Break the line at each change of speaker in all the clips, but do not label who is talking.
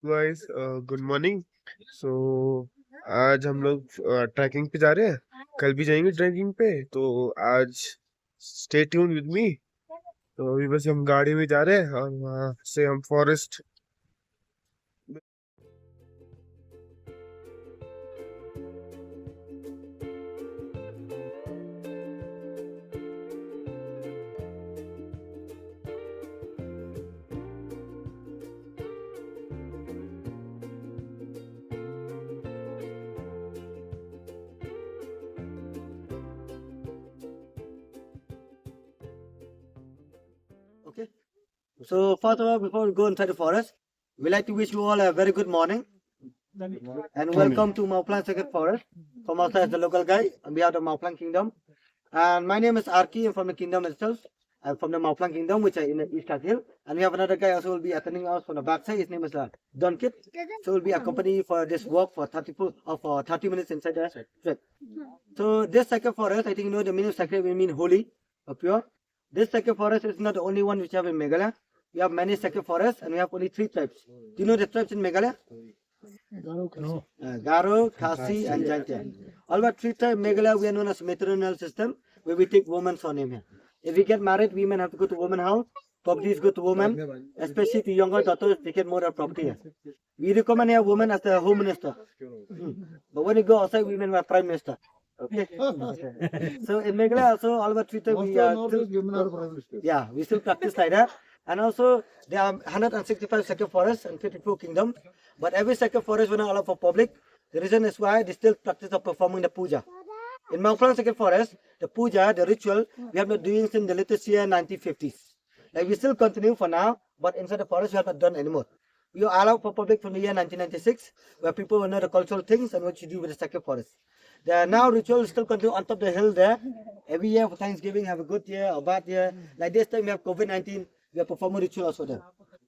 Guys good morning. सो आज हम लोग ट्रैकिंग पे जा रहे हैं। कल भी जाएंगे ट्रैकिंग पे, तो आज स्टे ट्यून विद मी। तो अभी बस हम गाड़ी में जा रहे हैं और वहाँ से हम forest.
Okay. So first of all, before we go inside the forest, we like to wish you all a very good morning and welcome to Mauplan Sacred Forest. From outside the local guy on behalf of Mauplan Kingdom. And my name is Arki. I'm from the kingdom itself. I'm from the Mauplan Kingdom, which are in the East Hill. And we have another guy also will be attending us from the backside. His name is Don Kit. So we'll be accompanying for this walk for 30 minutes inside the trek. So this sacred forest, I think you know the meaning of sacred will mean holy or pure. This sacred forest is not the only one which we have in Meghalaya. We have many sacred forests and we have only 3 tribes. Do you know the tribes in Meghalaya? Garo, Khasi and Jaintia. All about 3 tribes Meghalaya we are known as matrilineal system where we take women's surname here. If we get married, women have to go to women's house. Properties go to women, especially to younger daughters, they get more of property here. We recommend here women as the home minister. But when you go outside, women are prime minister. Okay. So in Meghalaya also all about Twitter we still practice like that. And also there are 165 sacred forests and 54 kingdoms. But every sacred forest will not allow for public. The reason is why they still practice of performing the puja. In Mount Frank Sacred Forest, the puja, the ritual, we have not doing since the latest year 1950s. Like we still continue for now, but inside the forest we have not done anymore. We are allowed for public from the year 1996, where people will know the cultural things and what you do with the sacred forest. The now ritual still continue on top of the hill there. Every year for Thanksgiving, have a good year or bad year. Like this time we have COVID-19, we are performing ritual also there.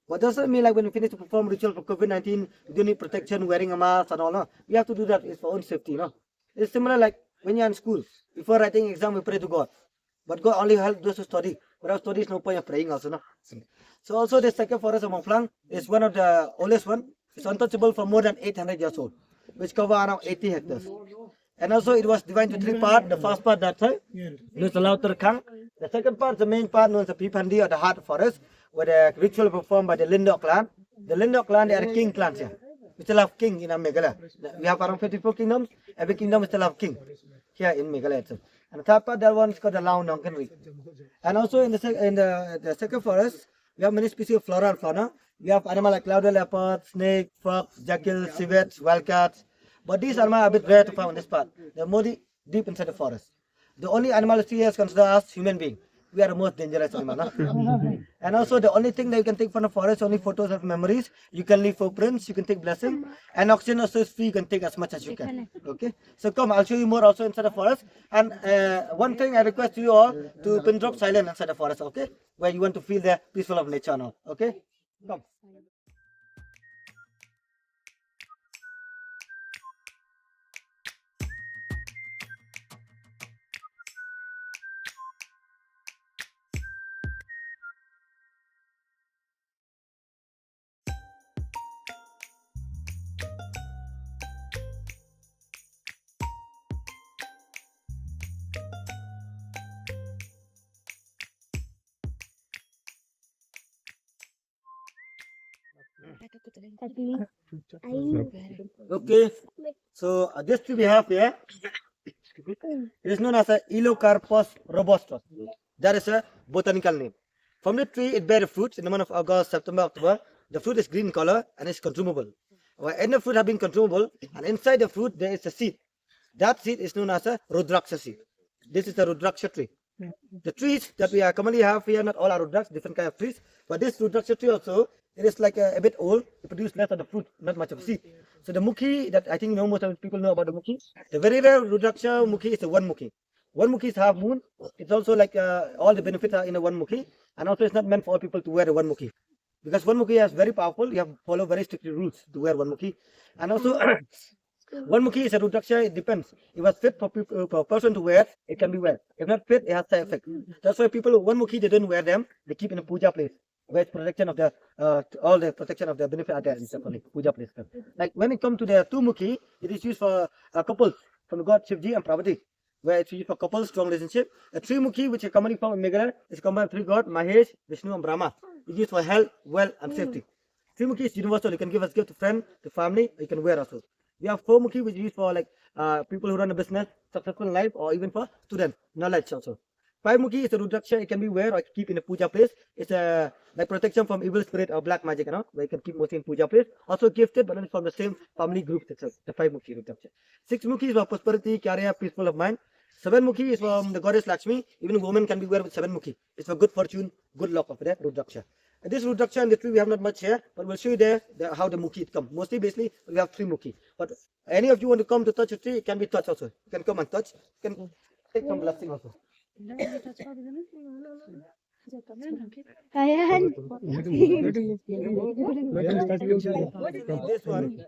What does it mean like when we finish to perform ritual for COVID-19, we don't need protection, wearing a mask and all, no? We have to do that, it's for own safety, no? It's similar like when you're in school, before writing exam, we pray to God. But God only helps those who study. Without study, is no point of praying also, no? So also the sacred forest of Mont Blanc is one of the oldest one. It's untouchable for more than 800 years old, which cover around 80 hectares. And also it was divided into 3 parts. The first part that time, known as the Lauter Kang. The second part, the main part known as the Pipandi or the heart forest, where the ritual performed by the Lindok clan. The Lindok clan, they are the king clans here. We still have king in Meghalaya. We have around 54 kingdoms. Every kingdom still have king here in Meghalaya itself. And the third part, that one is called the Lao Nongkanri. And also in the second forest, we have many species of flora and fauna. We have animals like clouded leopard, snake, fox, jackal, civets, wildcats. But these animals are a bit rare to find in this part. They're more deep inside the forest. The only animal you see here is considered as human being. We are the most dangerous animal. No? And also the only thing that you can take from the forest, only photos of memories. You can leave footprints, you can take blessing. And oxygen also is free, you can take as much as you can. Okay? So come, I'll show you more also inside the forest. And one thing I request you all to pin drop silent inside the forest, okay? Where you want to feel the peaceful of nature now. Okay? Come. Okay. So this tree we have here, it is known as a Elocarpus robustus. That is a botanical name. From the tree, it bears fruits in the month of August, September, October. The fruit is green in color and is consumable. When the fruit have been consumable, and inside the fruit there is a seed. That seed is known as a Rudraksha seed. This is the Rudraksha tree. The trees that we are commonly have here, not all are Rudraks, different kind of trees. But this Rudraksha tree also, it is like a bit old. It produces less of the fruit, not much of seed. So the Mukhi, that I think most of the people know about the Mukhi. The very rare Rudraksha Mukhi is the one Mukhi. One Mukhi is half moon. It's also like all the benefits are in the one Mukhi. And also it's not meant for all people to wear the one Mukhi. Because one Mukhi is very powerful. You have to follow very strict rules to wear one Mukhi. And also one Mukhi is a Rudraksha, it depends. If it's fit for a person to wear, it can be wear. If not fit, it has side effect. That's why people, one Mukhi, they don't wear them. They keep in a puja place. where it's protection of the all the protection of the benefit are there in Sapali, puja place. Like when it comes to the Tumukhi, it is used for couples from God Shivji and Parvati, where it's used for couples, strong relationship. A Trimukhi, which is commonly found in Meghalaya, is combined three gods, Mahesh, Vishnu, and Brahma. It is used for health, wealth, and safety. Trimukhi is universal. You can give as gift to friend, to family, or you can wear also. We have Four-mukhi, which is used for like people who run a business, successful in life, or even for students, knowledge also. Five-mukhi is a Rudraksha. It can be wear or keep in a puja place. It's a like protection from evil spirit or black magic, where you can keep mostly in puja place. Also gifted, but not from the same family group itself. The five-mukhi Rudraksha. Six-mukhi is for prosperity, career, peaceful of mind. Seven-mukhi is from the goddess Lakshmi. Even women can be wear with seven-mukhi. It's for good fortune, good luck of the Rudraksha. This Rudraksha and the tree we have not much here, but we'll show you there how the mukhi come. Mostly, basically, we have three mukhi. But any of you want to come to touch a tree, it can be touched also. You can come and touch. You can take some blessing also. This one,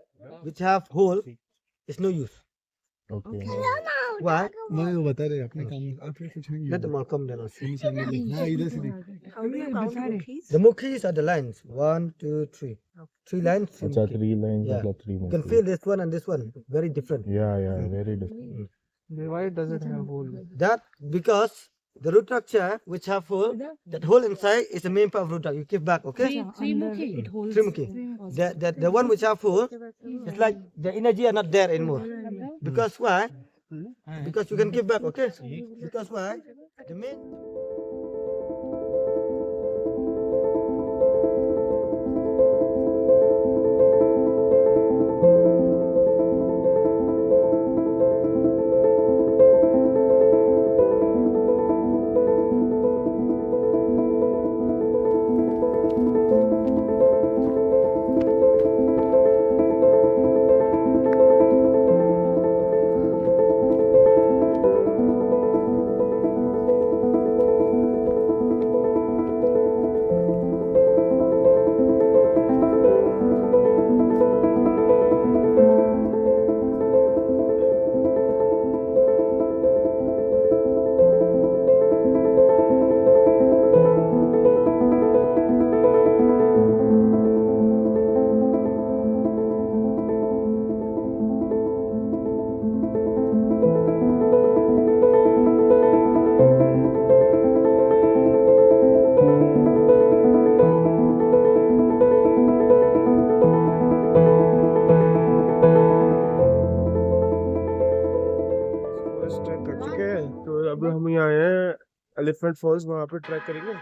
which have hole, is no use.
Okay.
Why?
मैं वो बता रहे अपने काम आप कुछ नहीं
Let them all come down.
हाँ इधर से देख
The mukhis are the lines. 1, 2, 3. 3 lines. three
अच्छा
mukhi.
3 lines
Yeah.
मतलब 3
You can feel this one and this one. Very different.
yeah very different.
why does it have hole
That because the Rudraksha, which have hole, that hole inside is the main part of Rudraksha. You keep back, okay? Trimukhi. The one which have hole, it's like the energy are not there anymore. Because why? Because you can give back, okay? Because why? The main.
बस track कर चुके हैं तो अब हम यहाँ आए हैं एलिफेंट फॉल्स, वहाँ पे ट्रैक करेंगे।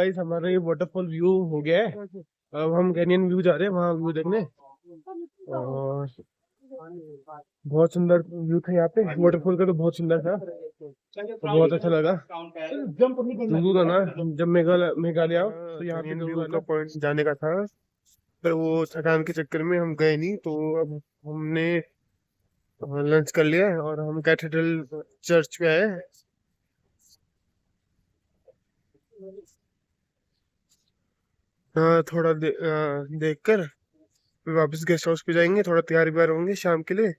गाइस हमारा ये वाटरफॉल व्यू हो गया है। अब हम कैनियन व्यू जा रहे हैं वहाँ व्यू देखने। और बहुत सुंदर व्यू था यहाँ पे वाटरफॉल का, तो बहुत सुंदर था, तो बहुत अच्छा लगा। जरूर आना जब मेघालय आओ तो यहाँ पे व्यू का पॉइंट जाने का था, पर वो थकान के चक्कर में हम गए नहीं। तो अब हमने लंच कर लिया है और हम कैथेड्रल चर्च पे आए हैं। थोड़ा देख कर फिर वापस गेस्ट हाउस पे जाएंगे, थोड़ा तैयार व्यार होंगे शाम के लिए,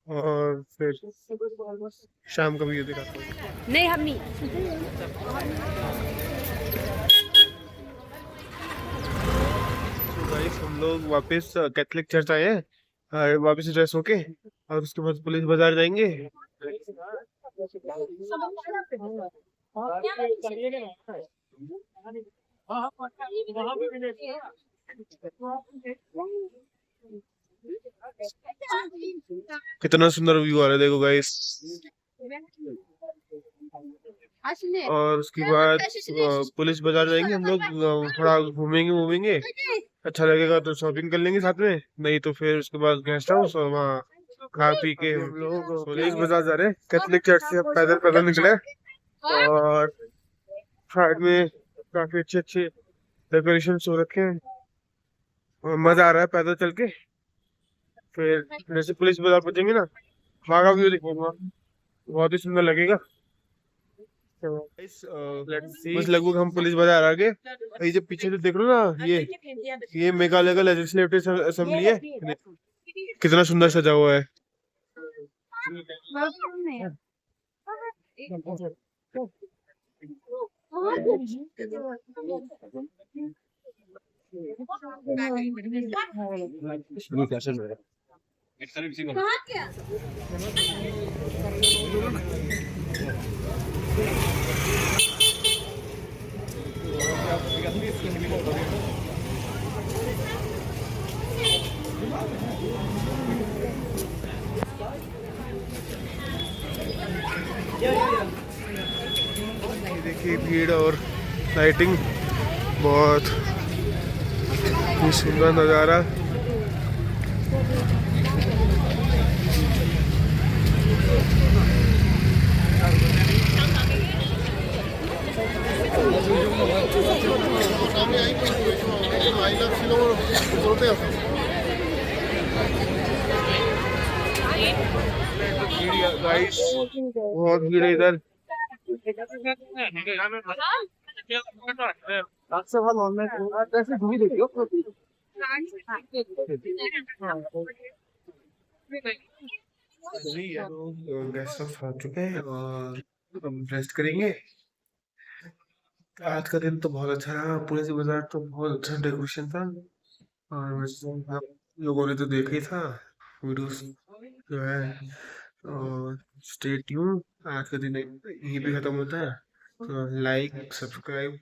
और फिर शाम का व्यू दिखाता हूँ।
नहीं हम नहीं।
तो गाइस हम लोग वापस कैथलिक चर्च आए हैं, वापस ड्रेस होके, और उसके बाद पुलिस बाजार जाएंगे। कितना सुंदर व्यू आ रहा है देखो गाइस। और उसके बाद पुलिस बाजार जाएंगे हम लोग, थोड़ा घूमेंगे घूमेंगे, अच्छा लगेगा तो शॉपिंग कर लेंगे साथ में, नहीं तो फिर उसके बाद गेस्ट हाउस और वहाँ खा पी के हम लोग पुलिस बाजार जा रहे हैं। कैथलिक चर्च से पैदल पैदल निकले, और साइड में काफी अच्छे अच्छे डेकोरेशन हो रखे हैं, और मजा आ रहा है पैदल चल के। फिर जैसे पुलिस बाजार पहुंचेंगे ना, वहाँ का व्यू दिखाऊंगा, बहुत ही सुंदर लगेगा। बस लगभग हम पुलिस बाजार आ गए। ये जो पीछे जो देख रहे हो ना, ये मेघालय का लेजिस्लेटिव असेंबली है, कितना सुंदर सजा हुआ है। ये देखिए भीड़ और लाइटिंग, बहुत ही सुंदर नज़ारा। गाइस बहुत भीड़ है इधर। गेस्ट हाउस आ चुके हैं और हम रेस्ट करेंगे। आज का दिन तो बहुत अच्छा रहा, पुलिस बाजार तो बहुत अच्छा डेकोरेशन था, और वैसे आप लोगों ने तो देखा ही था वीडियोस जो है। और स्टे ट्यून, आज का दिन यहीं पे खत्म होता है, तो लाइक सब्सक्राइब